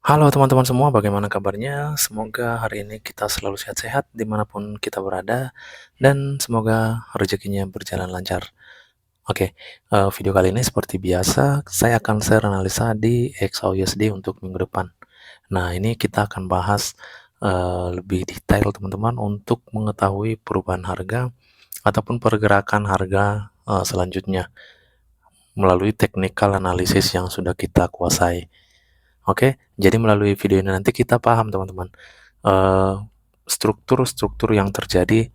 Halo teman-teman semua, bagaimana kabarnya? Semoga hari ini kita selalu sehat-sehat dimanapun kita berada, dan semoga rezekinya berjalan lancar. Oke, video kali ini seperti biasa, saya akan share analisa di XAUUSD untuk minggu depan. Nah, ini kita akan bahas lebih detail teman-teman untuk mengetahui perubahan harga ataupun pergerakan harga selanjutnya melalui technical analysis yang sudah kita kuasai. Oke, jadi melalui video ini nanti kita paham teman-teman eh, struktur-struktur yang terjadi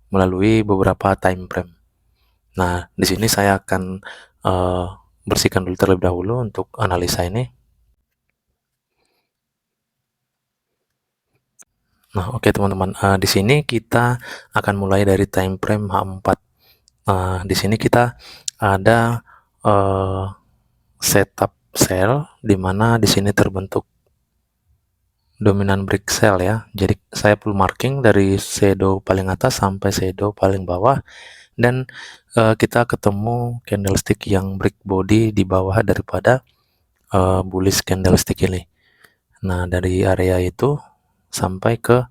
melalui beberapa time frame. Nah, di sini saya akan eh, bersihkan dulu terlebih dahulu untuk analisa ini. Nah, oke teman-teman, di sini kita akan mulai dari time frame H4. Di sini kita ada eh, setup sell, di mana di sini terbentuk dominan break sell ya. Jadi saya full marking dari shadow paling atas sampai shadow paling bawah, dan kita ketemu candlestick yang break body di bawah daripada bullish candlestick ini. Nah, dari area itu sampai ke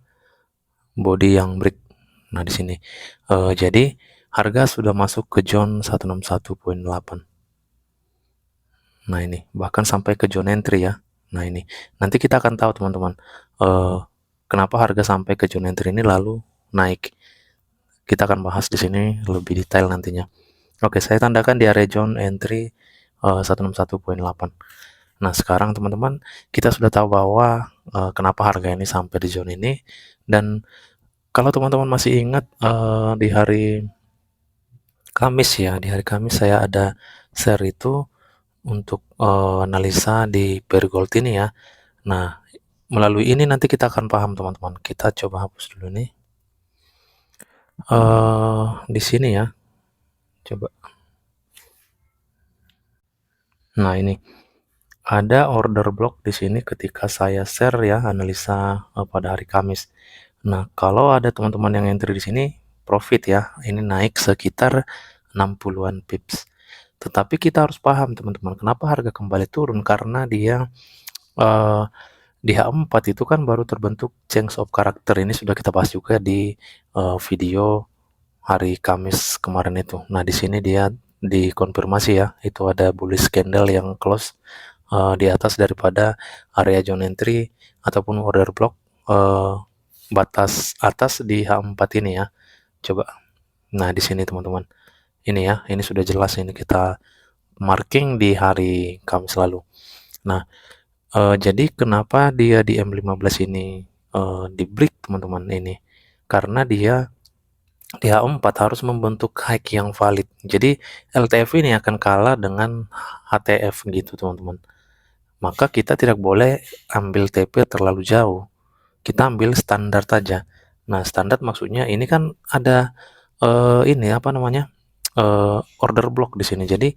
body yang break. Nah, di sini jadi harga sudah masuk ke zone 161.8. Nah, ini bahkan sampai ke zone entry ya. Nah, ini nanti kita akan tahu teman-teman kenapa harga sampai ke zone entry ini lalu naik. Kita akan bahas di sini lebih detail nantinya. Oke, saya tandakan di area zone entry 161.8. Nah, sekarang teman-teman, kita sudah tahu bahwa kenapa harga ini sampai di zone ini. Dan kalau teman-teman masih ingat di hari Kamis ya, di hari Kamis saya ada share itu untuk analisa di pair gold ini ya. Nah, melalui ini nanti kita akan paham teman-teman. Kita coba hapus dulu nih. Di sini ya, coba. Nah, ini ada order block di sini ketika saya share ya analisa pada hari Kamis. Nah, kalau ada teman-teman yang entry di sini profit ya, ini naik sekitar 60-an pips. Tetapi kita harus paham teman-teman, kenapa harga kembali turun, karena dia eh, di H4 itu kan baru terbentuk change of character. Ini sudah kita bahas juga di video hari Kamis kemarin itu. Nah, di sini dia dikonfirmasi ya, itu ada bullish candle yang close di atas daripada area zone entry ataupun order block uh, batas atas di H4 ini ya. Coba. Nah, di sini teman-teman. Ini ya, ini sudah jelas ini kita marking di hari Kamis lalu. Nah, jadi kenapa dia di M15 ini di break teman-teman ini? Karena dia di H4 harus membentuk high yang valid. Jadi LTF ini akan kalah dengan HTF gitu teman-teman. Maka kita tidak boleh ambil TP terlalu jauh. Kita ambil standar saja. Nah, standar maksudnya ini kan ada ini apa namanya? Order block di sini. Jadi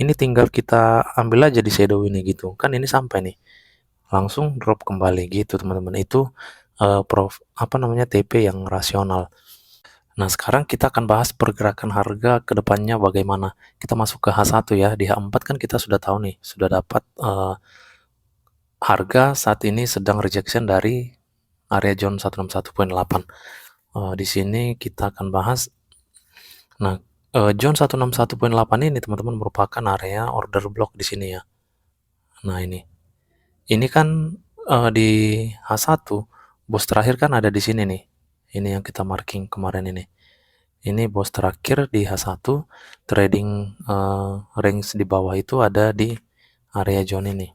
ini tinggal kita ambil aja di shadow ini gitu. Kan ini sampai nih. Langsung drop kembali gitu, teman-teman. Itu apa namanya? TP yang rasional. Nah, sekarang kita akan bahas pergerakan harga ke depannya bagaimana. Kita masuk ke H1 ya. Di H4 kan kita sudah tahu nih, sudah dapat harga saat ini sedang rejection dari area zone 161.8. Di sini kita akan bahas. Nah, zone 161.8 ini teman-teman merupakan area order block di sini ya. Nah, ini kan di H1 bos terakhir kan ada di sini nih. Ini yang kita marking kemarin ini. Ini bos terakhir di H1, trading range di bawah itu ada di area zone ini.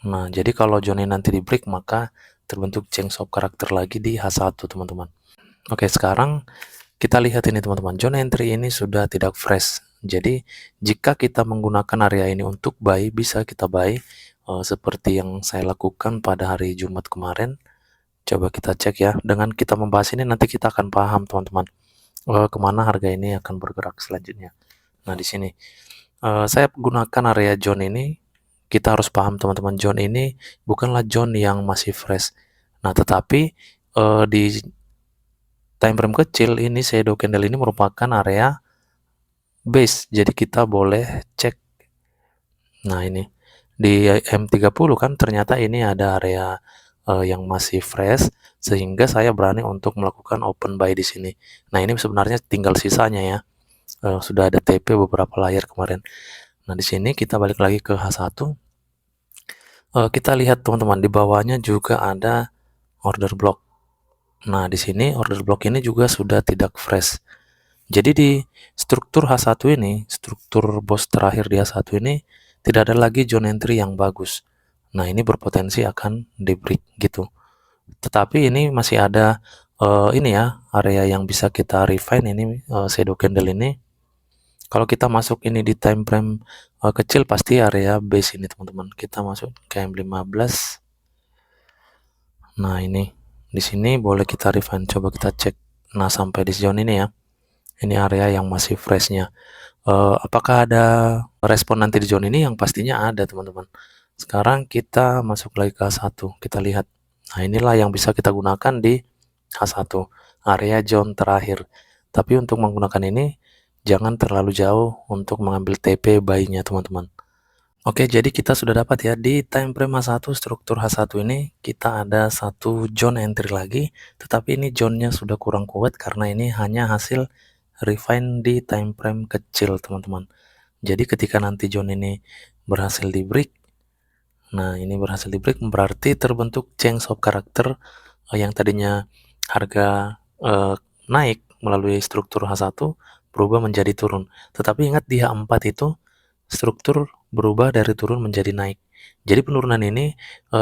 Nah, jadi kalau zone ini nanti di break, maka terbentuk change of character lagi di H1 teman-teman. Oke, sekarang kita lihat ini teman-teman, zone entry ini sudah tidak fresh. Jadi jika kita menggunakan area ini untuk buy, bisa kita buy seperti yang saya lakukan pada hari Jumat kemarin. Coba kita cek ya. Dengan kita membahas ini nanti kita akan paham teman-teman kemana harga ini akan bergerak selanjutnya. Nah, di sini saya gunakan area zone ini. Kita harus paham teman-teman, zone ini bukanlah zone yang masih fresh. Nah, tetapi di time frame kecil ini shadow candle ini merupakan area base. Jadi kita boleh cek. Nah, ini di M30 kan ternyata ini ada area yang masih fresh, sehingga saya berani untuk melakukan open buy di sini. Nah, ini sebenarnya tinggal sisanya ya. Sudah ada TP beberapa layar kemarin. Nah, di sini kita balik lagi ke H1. Kita lihat teman-teman, di bawahnya juga ada order block. Nah, di sini order block ini juga sudah tidak fresh. Jadi di struktur H1 ini, struktur bos terakhir di H1 ini tidak ada lagi zone entry yang bagus. Nah, ini berpotensi akan di break gitu. Tetapi ini masih ada ini ya, area yang bisa kita refine ini, shadow candle ini. Kalau kita masuk ini di time frame kecil, pasti area base ini teman-teman. Kita masuk ke M15. Nah, ini di sini boleh kita refine, coba kita cek. Nah, sampai di zone ini ya, ini area yang masih freshnya. Apakah ada respon nanti di zone ini? Yang pastinya ada teman-teman. Sekarang kita masuk lagi ke H1, kita lihat. Nah, inilah yang bisa kita gunakan di H1, area zone terakhir. Tapi untuk menggunakan ini, jangan terlalu jauh untuk mengambil TP buy-nya teman-teman. Oke, jadi kita sudah dapat ya, di time frame H1, struktur H1 ini, kita ada satu zone entry lagi, tetapi ini zone-nya sudah kurang kuat karena ini hanya hasil refine di time frame kecil teman-teman. Jadi ketika nanti zone ini berhasil di break, nah ini berhasil di break berarti terbentuk change of character yang tadinya harga naik melalui struktur H1 berubah menjadi turun. Tetapi ingat di H4 itu struktur berubah dari turun menjadi naik. Jadi penurunan ini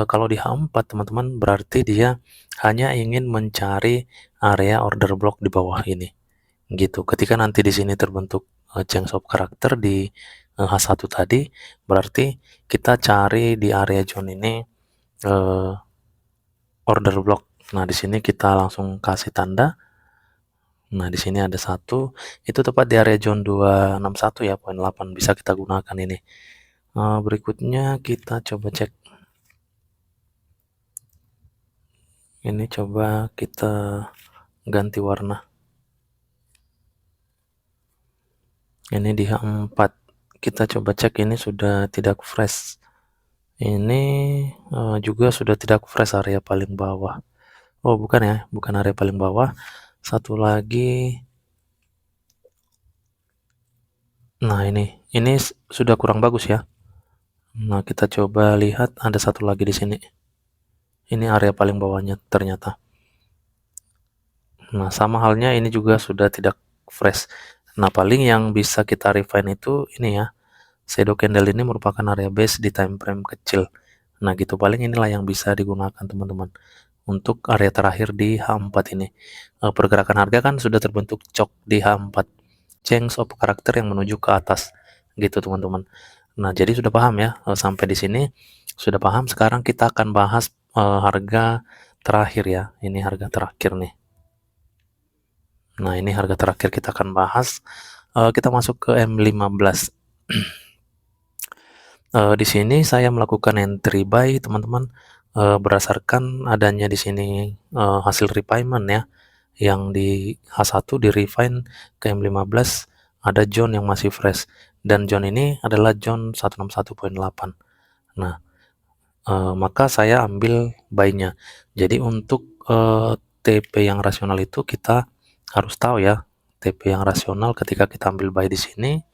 kalau di H4 teman-teman berarti dia hanya ingin mencari area order block di bawah ini. Gitu. Ketika nanti di sini terbentuk change of character di H1 tadi, berarti kita cari di area zone ini order block. Nah, di sini kita langsung kasih tanda. Nah, di sini ada satu, itu tepat di area zone 261 ya, poin 8 bisa kita gunakan ini. Berikutnya kita coba cek. Ini coba kita ganti warna. Ini di H4. Kita coba cek, ini sudah tidak fresh. Ini juga sudah tidak fresh area paling bawah. Oh, bukan ya, bukan area paling bawah. Satu lagi. Nah, ini sudah kurang bagus ya. Nah, kita coba lihat, ada satu lagi di sini. Ini area paling bawahnya ternyata. Nah, sama halnya ini juga sudah tidak fresh. Nah, paling yang bisa kita refine itu ini ya. Shadow candle ini merupakan area base di time frame kecil. Nah, gitu paling inilah yang bisa digunakan teman-teman untuk area terakhir di H4 ini. Pergerakan harga kan sudah terbentuk cok di H4, change of character yang menuju ke atas gitu teman-teman. Nah, jadi sudah paham ya, sampai di sini sudah paham. Sekarang kita akan bahas harga terakhir ya. Ini harga terakhir nih. Nah, ini harga terakhir kita akan bahas. Kita masuk ke M15. Di sini saya melakukan entry buy teman-teman, berdasarkan adanya di sini hasil refinement ya, yang di H1 di refine ke M15 ada zone yang masih fresh, dan zone ini adalah zone 161.8. Nah, maka saya ambil buy-nya. Jadi untuk TP yang rasional itu kita harus tahu ya, TP yang rasional ketika kita ambil buy di sini,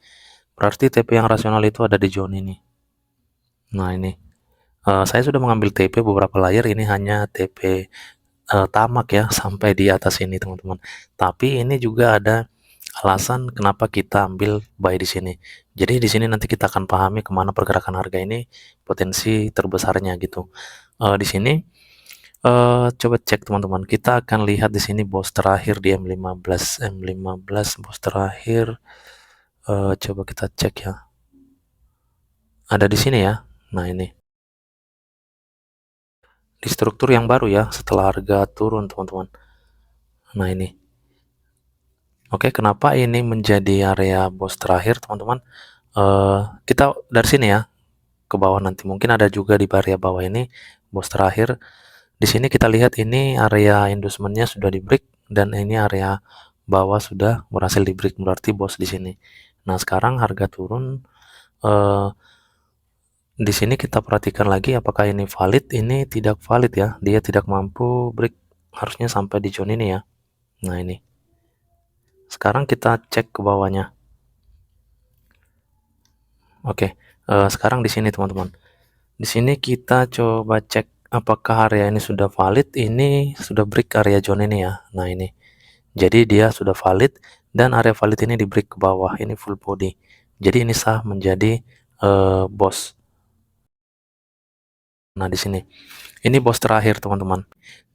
berarti TP yang rasional itu ada di zone ini. Nah, ini saya sudah mengambil TP beberapa layar, ini hanya TP tamak ya, sampai di atas ini teman-teman. Tapi ini juga ada alasan kenapa kita ambil buy di sini. Jadi di sini nanti kita akan pahami kemana pergerakan harga ini potensi terbesarnya gitu. Di sini coba cek teman-teman. Kita akan lihat di sini bos terakhir di M15. M15 bos terakhir. Coba kita cek ya. Ada di sini ya. Nah, ini di struktur yang baru ya, setelah harga turun teman-teman. Nah, ini oke, kenapa ini menjadi area bos terakhir teman-teman? Kita dari sini ya ke bawah, nanti mungkin ada juga di area bawah ini bos terakhir. Di sini kita lihat ini area inducementnya sudah di break, dan ini area bawah sudah berhasil di break, berarti bos di sini. Nah, sekarang harga turun, Di sini kita perhatikan lagi apakah ini valid, ini tidak valid ya. Dia tidak mampu break, harusnya sampai di zone ini ya. Nah, ini. Sekarang kita cek ke bawahnya. Oke, sekarang di sini teman-teman. Di sini kita coba cek apakah area ini sudah valid, ini sudah break area zone ini ya. Nah, ini. Jadi dia sudah valid dan area valid ini di break ke bawah, ini full body. Jadi ini sah menjadi boss. Nah, di sini. Ini boss terakhir, teman-teman.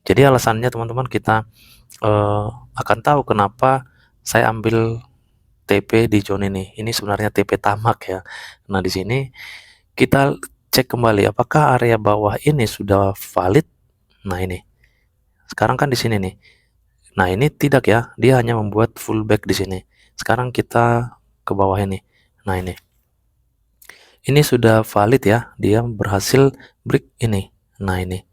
Jadi alasannya teman-teman kita akan tahu kenapa saya ambil TP di zone ini. Ini sebenarnya TP tamak ya. Nah, di sini kita cek kembali apakah area bawah ini sudah valid. Nah, ini. Sekarang kan di sini nih. Nah, ini tidak ya. Dia hanya membuat fullback di sini. Sekarang kita ke bawah ini. Nah, ini. Ini sudah valid ya. Dia berhasil break ini. Nah, ini.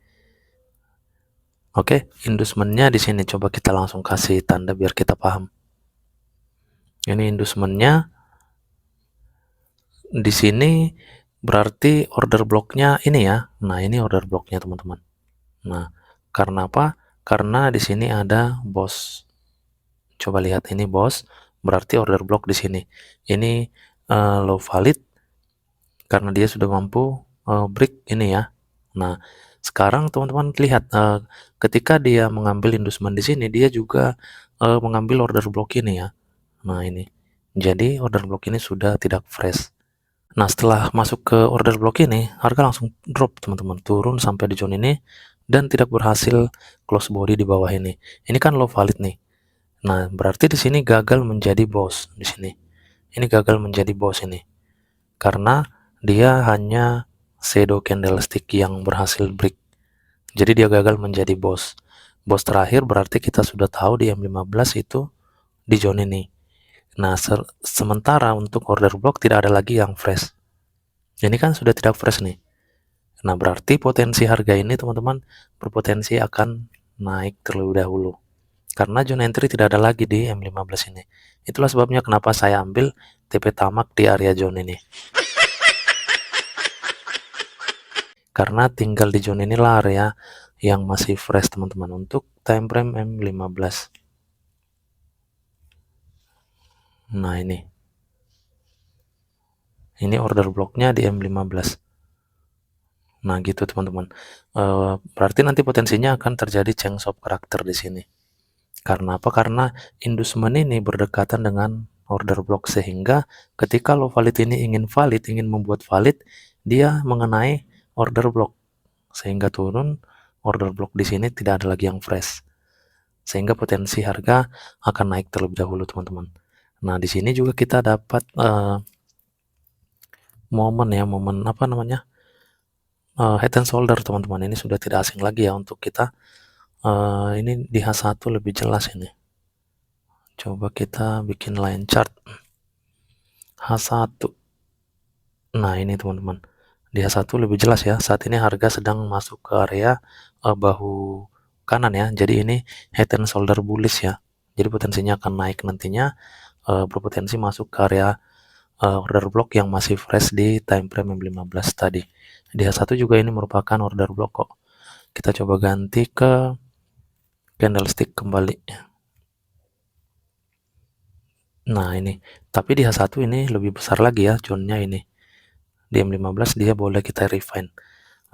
Oke, inducementnya di sini. Coba kita langsung kasih tanda biar kita paham. Ini inducementnya. Di sini berarti order blocknya ini ya. Nah, ini order blocknya teman-teman. Nah, karena apa? Karena di sini ada boss. Coba lihat ini boss. Berarti order block di sini. Ini low valid karena dia sudah mampu break ini ya. Nah, sekarang teman-teman lihat ketika dia mengambil inducement di sini, dia juga mengambil order block ini ya. Nah, ini. Jadi order block ini sudah tidak fresh. Nah, setelah masuk ke order block ini, harga langsung drop teman-teman, turun sampai di zone ini dan tidak berhasil close body di bawah ini. Ini kan low valid nih. Nah, berarti di sini gagal menjadi boss di sini. Ini gagal menjadi boss ini. Karena dia hanya shadow candlestick yang berhasil break. Jadi dia gagal menjadi boss. Boss terakhir berarti kita sudah tahu di M15 itu di zone ini. Nah, sementara untuk order block tidak ada lagi yang fresh. Ini kan sudah tidak fresh nih. Nah, berarti potensi harga ini teman-teman berpotensi akan naik terlebih dahulu. Karena zone entry tidak ada lagi di M15 ini. Itulah sebabnya kenapa saya ambil TP tamak di area zone ini. Karena tinggal di zone inilah area yang masih fresh teman-teman untuk time frame M15. Nah, ini order blocknya di M15. Nah, gitu teman-teman. Berarti nanti potensinya akan terjadi change of karakter di sini. Karena apa? Karena inducement ini berdekatan dengan order block, sehingga ketika low valid ini ingin membuat valid, dia mengenai order block sehingga turun order block di sini, tidak ada lagi yang fresh. Sehingga potensi harga akan naik terlebih dahulu, teman-teman. Nah, di sini juga kita dapat momen apa namanya? Head and shoulder, teman-teman. Ini sudah tidak asing lagi ya untuk kita. Ini di H1 lebih jelas ini. Coba kita bikin line chart H1. Nah, ini teman-teman. Di H1 lebih jelas ya. Saat ini harga sedang masuk ke area bahu kanan ya. Jadi ini head and shoulder bullish ya. Jadi potensinya akan naik nantinya, berpotensi masuk ke area order block yang masih fresh di time frame M15 tadi. Di H1 juga ini merupakan order block kok. Kita coba ganti ke candlestick kembali. Nah, ini. Tapi di H1 ini lebih besar lagi ya zone-nya ini. Di M15 dia boleh kita refine.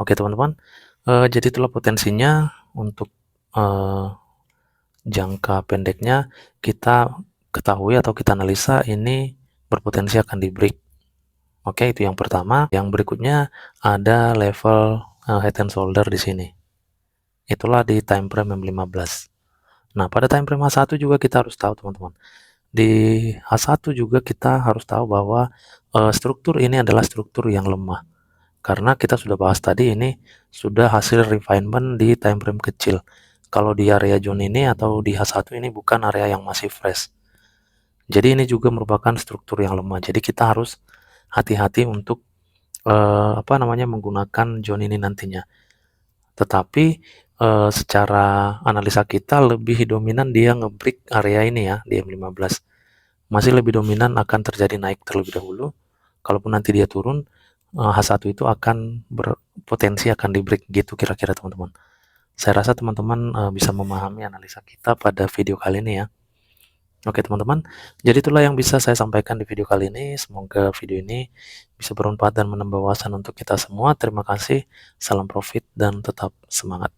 Oke, teman-teman. Jadi itulah potensinya untuk jangka pendeknya. Kita ketahui atau kita analisa ini berpotensi akan di break. Oke, itu yang pertama. Yang berikutnya ada level head and shoulder di sini. Itulah di time frame M15. Nah, pada time frame H1 juga kita harus tahu, teman-teman. Di H1 juga kita harus tahu bahwa struktur ini adalah struktur yang lemah. Karena kita sudah bahas tadi, ini sudah hasil refinement di time frame kecil. Kalau di area zone ini atau di H1 ini bukan area yang masih fresh. Jadi ini juga merupakan struktur yang lemah. Jadi kita harus hati-hati untuk menggunakan zone ini nantinya. Tetapi secara analisa kita lebih dominan dia ngebreak area ini ya di M15. Masih lebih dominan akan terjadi naik terlebih dahulu. Kalaupun nanti dia turun, H1 itu akan berpotensi akan di-break gitu kira-kira teman-teman. Saya rasa teman-teman bisa memahami analisa kita pada video kali ini ya. Oke teman-teman, jadi itulah yang bisa saya sampaikan di video kali ini. Semoga video ini bisa bermanfaat dan menambah wawasan untuk kita semua. Terima kasih, salam profit dan tetap semangat.